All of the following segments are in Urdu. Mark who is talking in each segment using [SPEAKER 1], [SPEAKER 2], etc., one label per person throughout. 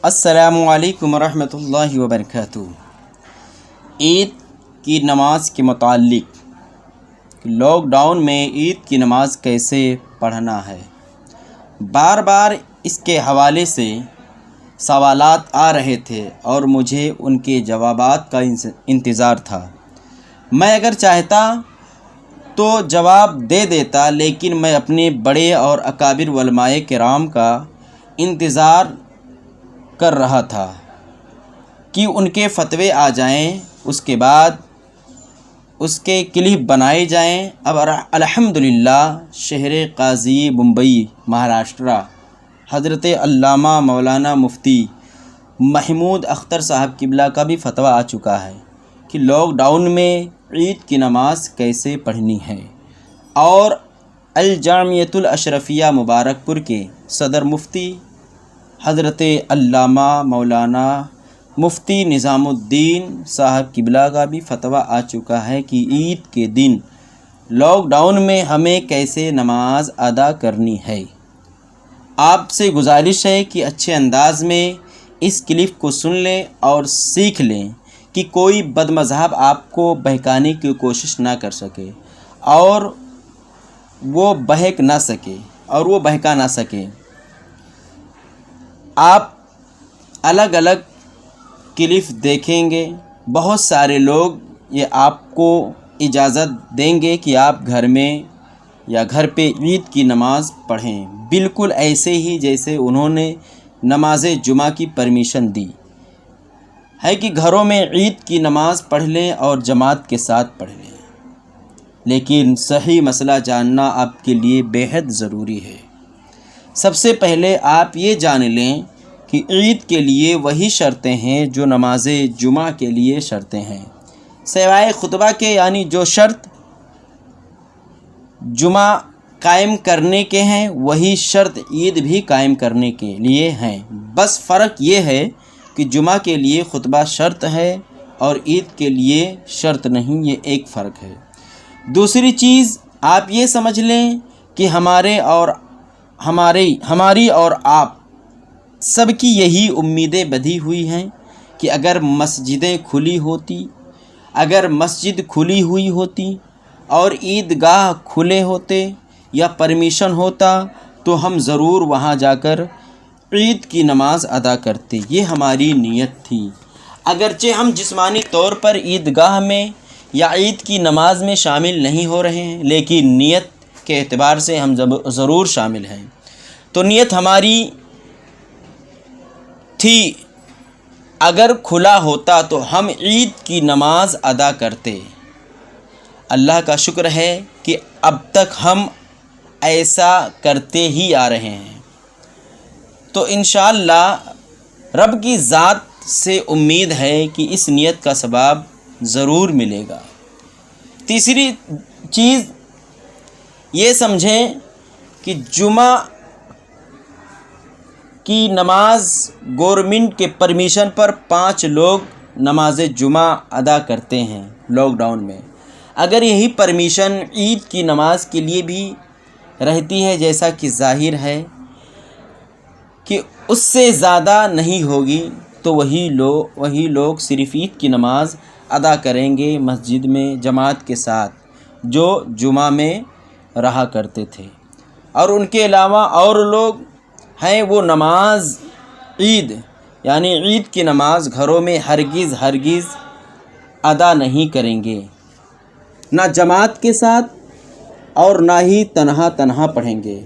[SPEAKER 1] السلام علیکم ورحمۃ اللہ وبرکاتہ۔ عید کی نماز کے متعلق لاک ڈاؤن میں عید کی نماز کیسے پڑھنا ہے، بار بار اس کے حوالے سے سوالات آ رہے تھے اور مجھے ان کے جوابات کا انتظار تھا۔ میں اگر چاہتا تو جواب دے دیتا، لیکن میں اپنے بڑے اور اکابر علماء کرام کا انتظار کر رہا تھا کہ ان کے فتوے آ جائیں، اس کے بعد اس کے کلپ بنائے جائیں۔ اب الحمدللہ شہر قاضی ممبئی مہاراشٹرا حضرت علامہ مولانا مفتی محمود اختر صاحب قبلہ کا بھی فتویٰ آ چکا ہے کہ لاک ڈاؤن میں عید کی نماز کیسے پڑھنی ہے، اور الجامعۃ الاشرفیہ مبارک پور کے صدر مفتی حضرت علامہ مولانا مفتی نظام الدین صاحب قبلہ کا بھی فتویٰ آ چکا ہے کہ عید کے دن لاک ڈاؤن میں ہمیں کیسے نماز ادا کرنی ہے۔ آپ سے گزارش ہے کہ اچھے انداز میں اس کلپ کو سن لیں اور سیکھ لیں کہ کوئی بد مذہب آپ کو بہکانے کی کوشش نہ کر سکے اور وہ بہکا نہ سکے۔ آپ الگ الگ کلپ دیکھیں گے، بہت سارے لوگ یہ آپ کو اجازت دیں گے کہ آپ گھر میں یا گھر پہ عید کی نماز پڑھیں، بالکل ایسے ہی جیسے انہوں نے نماز جمعہ کی پرمیشن دی ہے کہ گھروں میں عید کی نماز پڑھ لیں اور جماعت کے ساتھ پڑھ لیں۔ لیکن صحیح مسئلہ جاننا آپ کے لیے بیحد ضروری ہے۔ سب سے پہلے آپ یہ جان لیں کہ عید کے لیے وہی شرطیں ہیں جو نماز جمعہ کے لیے شرطیں ہیں، سوائے خطبہ کے، یعنی جو شرط جمعہ قائم کرنے کے ہیں وہی شرط عید بھی قائم کرنے کے لیے ہیں۔ بس فرق یہ ہے کہ جمعہ کے لیے خطبہ شرط ہے اور عید کے لیے شرط نہیں، یہ ایک فرق ہے۔ دوسری چیز آپ یہ سمجھ لیں کہ ہماری اور آپ سب کی یہی امیدیں بدھی ہوئی ہیں کہ اگر مسجد کھلی ہوئی ہوتی اور عیدگاہ کھلے ہوتے یا پرمیشن ہوتا تو ہم ضرور وہاں جا کر عید کی نماز ادا کرتے، یہ ہماری نیت تھی۔ اگرچہ ہم جسمانی طور پر عیدگاہ میں یا عید کی نماز میں شامل نہیں ہو رہے ہیں، لیکن نیت کے اعتبار سے ہم ضرور شامل ہیں۔ تو نیت ہماری تھی، اگر کھلا ہوتا تو ہم عید کی نماز ادا کرتے۔ اللہ کا شکر ہے کہ اب تک ہم ایسا کرتے ہی آ رہے ہیں، تو انشاءاللہ رب کی ذات سے امید ہے کہ اس نیت کا ثواب ضرور ملے گا۔ تیسری چیز یہ سمجھیں کہ جمعہ کی نماز گورنمنٹ کے پرمیشن پر 5 لوگ نماز جمعہ ادا کرتے ہیں لاک ڈاؤن میں۔ اگر یہی پرمیشن عید کی نماز کے لیے بھی رہتی ہے، جیسا کہ ظاہر ہے کہ اس سے زیادہ نہیں ہوگی، تو وہی لوگ صرف عید کی نماز ادا کریں گے مسجد میں جماعت کے ساتھ، جو جمعہ میں رہا کرتے تھے۔ اور ان کے علاوہ اور لوگ ہیں وہ نماز عید، یعنی عید کی نماز گھروں میں ہرگز ادا نہیں کریں گے، نہ جماعت کے ساتھ اور نہ ہی تنہا پڑھیں گے۔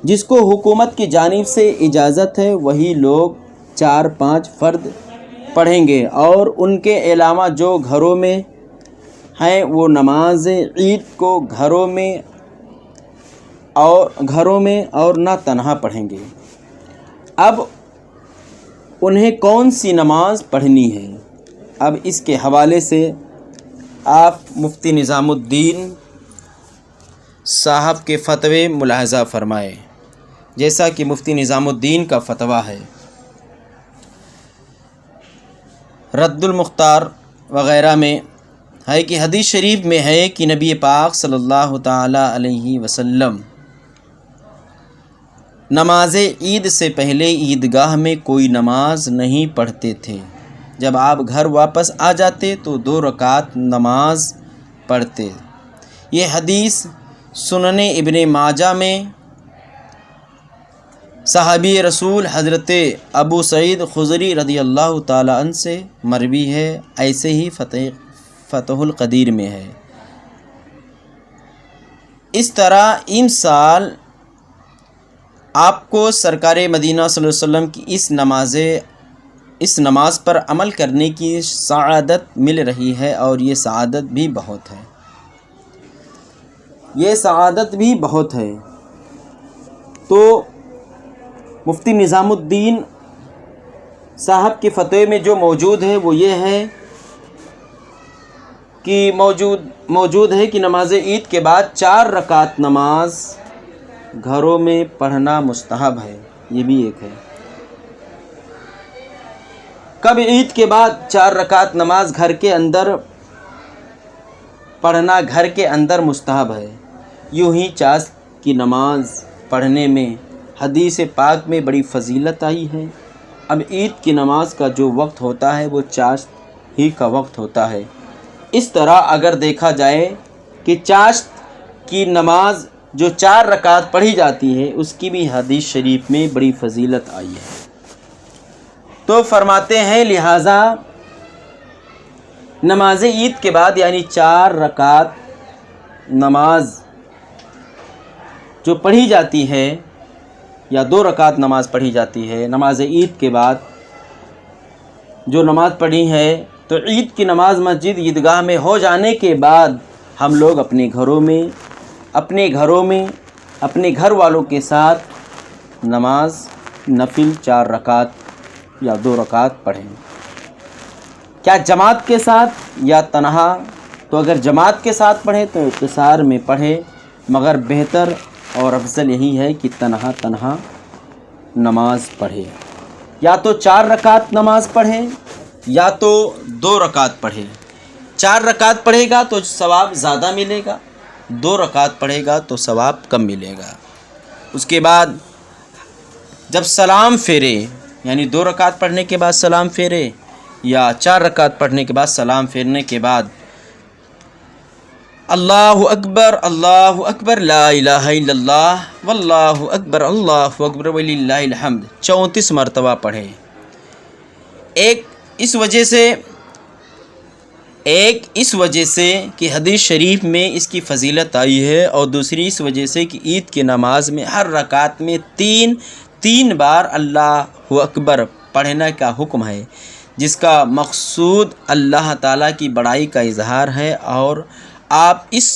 [SPEAKER 1] جس کو حکومت کی جانب سے اجازت ہے وہی لوگ 4-5 فرد پڑھیں گے، اور ان کے علاوہ جو گھروں میں ہیں وہ نماز عید کو گھروں میں اور نہ تنہا پڑھیں گے۔ اب انہیں کون سی نماز پڑھنی ہے، اب اس کے حوالے سے آپ مفتی نظام الدین صاحب کے فتوے ملاحظہ فرمائیں۔ جیسا کہ مفتی نظام الدین کا فتویٰ ہے، رد المختار وغیرہ میں ہے کہ حدیث شریف میں ہے کہ نبی پاک صلی اللہ تعالی علیہ وسلم نماز عید سے پہلے عیدگاہ میں کوئی نماز نہیں پڑھتے تھے، جب آپ گھر واپس آ جاتے تو 2 رکعت نماز پڑھتے۔ یہ حدیث سنن ابن ماجہ میں صحابی رسول حضرت ابو سعید خدری رضی اللہ تعالیٰ عنہ سے مروی ہے، ایسے ہی فتح القدیر میں ہے۔ اس طرح ان سال آپ کو سرکار مدینہ صلی اللہ علیہ وسلم کی اس نماز پر عمل کرنے کی سعادت مل رہی ہے، اور یہ سعادت بھی بہت ہے۔ تو مفتی نظام الدین صاحب کے فتوے میں جو موجود ہے وہ یہ ہے کہ موجود ہے کہ نماز عید کے بعد 4 رکعت نماز گھروں میں پڑھنا مستحب ہے۔ یہ بھی ایک ہے، کب عید کے بعد 4 رکعت نماز گھر کے اندر پڑھنا گھر کے اندر مستحب ہے۔ یوں ہی چاشت کی نماز پڑھنے میں حدیث پاک میں بڑی فضیلت آئی ہے۔ اب عید کی نماز کا جو وقت ہوتا ہے وہ چاشت ہی کا وقت ہوتا ہے۔ اس طرح اگر دیکھا جائے کہ چاشت کی نماز جو 4 رکعت پڑھی جاتی ہے اس کی بھی حدیث شریف میں بڑی فضیلت آئی ہے۔ تو فرماتے ہیں لہٰذا نماز عید کے بعد یعنی 4 رکعت نماز جو پڑھی جاتی ہے یا 2 رکعت نماز پڑھی جاتی ہے نماز عید کے بعد جو نماز پڑھی ہے، تو عید کی نماز مسجد عیدگاہ میں ہو جانے کے بعد ہم لوگ اپنے گھروں میں اپنے گھر والوں کے ساتھ نماز نفل 4 رکعت یا 2 رکعت پڑھیں۔ کیا جماعت کے ساتھ یا تنہا؟ تو اگر جماعت کے ساتھ پڑھیں تو اختصار میں پڑھیں، مگر بہتر اور افضل یہی ہے کہ تنہا نماز پڑھے، یا تو 4 رکعت نماز پڑھے یا تو 2 رکعت پڑھے۔ 4 رکعت پڑھے گا تو ثواب زیادہ ملے گا، 2 رکعت پڑھے گا تو ثواب کم ملے گا۔ اس کے بعد جب سلام پھیرے، یعنی 2 رکعت پڑھنے کے بعد سلام پھیرے یا 4 رکعت پڑھنے کے بعد سلام پھیرنے کے بعد اللہ اکبر لا الہ الا اللہ واللہ اکبر وللہ الحمد 34 مرتبہ پڑھے۔ ایک اس وجہ سے کہ حدیث شریف میں اس کی فضیلت آئی ہے، اور دوسری اس وجہ سے کہ عید کی نماز میں ہر رکعت میں 3 بار اللہ اکبر پڑھنے کا حکم ہے، جس کا مقصود اللہ تعالیٰ کی بڑائی کا اظہار ہے، اور آپ اس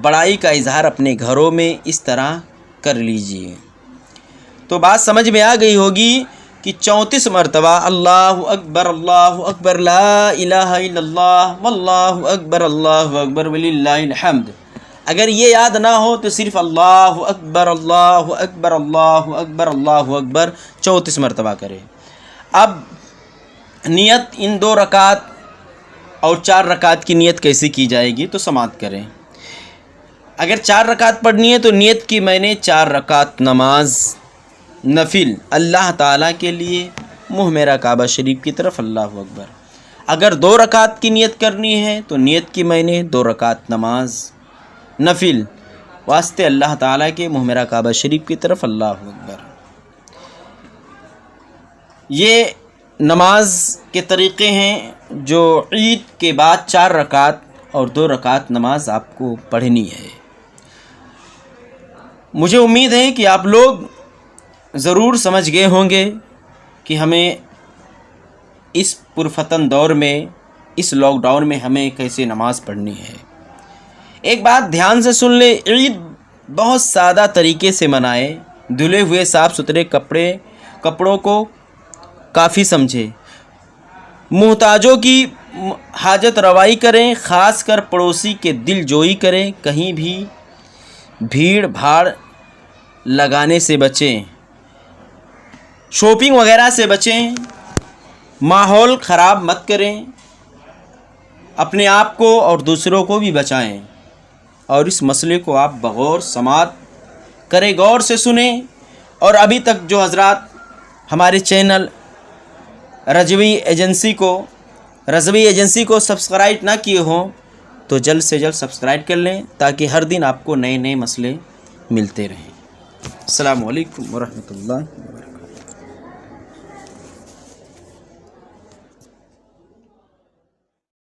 [SPEAKER 1] بڑائی کا اظہار اپنے گھروں میں اس طرح کر لیجئے۔ تو بات سمجھ میں آ گئی ہوگی کہ 34 مرتبہ اللہ اکبر لا الہ الا اللہ واللہ اکبر وللہ الحمد، اگر یہ یاد نہ ہو تو صرف اللہ اکبر 34 مرتبہ کرے۔ اب نیت ان 2 رکعت اور 4 رکعت کی نیت کیسے کی جائے گی تو سماعت کریں۔ اگر 4 رکعت پڑھنی ہے تو نیت کی میں نے 4 رکعت نماز نفل اللہ تعالیٰ کے لیے، منہ میرا کعبہ شریف کی طرف، اللہ اکبر۔ اگر 2 رکعت کی نیت کرنی ہے تو نیت کی میں نے 2 رکعت نماز نفل واسطے اللہ تعالیٰ کے، منہ میرا کعبہ شریف کی طرف، اللہ اکبر۔ یہ نماز کے طریقے ہیں جو عید کے بعد 4 رکعت اور 2 رکعت نماز آپ کو پڑھنی ہے۔ مجھے امید ہے کہ آپ لوگ ضرور سمجھ گئے ہوں گے کہ ہمیں اس پرفتن دور میں، اس لاک ڈاؤن میں ہمیں کیسے نماز پڑھنی ہے۔ ایک بات دھیان سے سن لے، عید بہت سادہ طریقے سے منائے، دھلے ہوئے صاف ستھرے کپڑوں کو کافی سمجھے، محتاجوں کی حاجت روائی کریں، خاص کر پڑوسی کے دل جوئی کریں، کہیں بھی بھیڑ بھاڑ لگانے سے بچیں، شاپنگ وغیرہ سے بچیں، ماحول خراب مت کریں، اپنے آپ کو اور دوسروں کو بھی بچائیں، اور اس مسئلے کو آپ بغور سماعت کریں، غور سے سنیں اور ابھی تک جو حضرات ہمارے چینل رضوی ایجنسی کو سبسکرائب نہ کیے ہوں تو جلد سے جلد سبسکرائب کر لیں تاکہ ہر دن آپ کو نئے نئے مسئلے ملتے رہیں۔ السلام علیکم ورحمۃ اللہ وبرکاتہ۔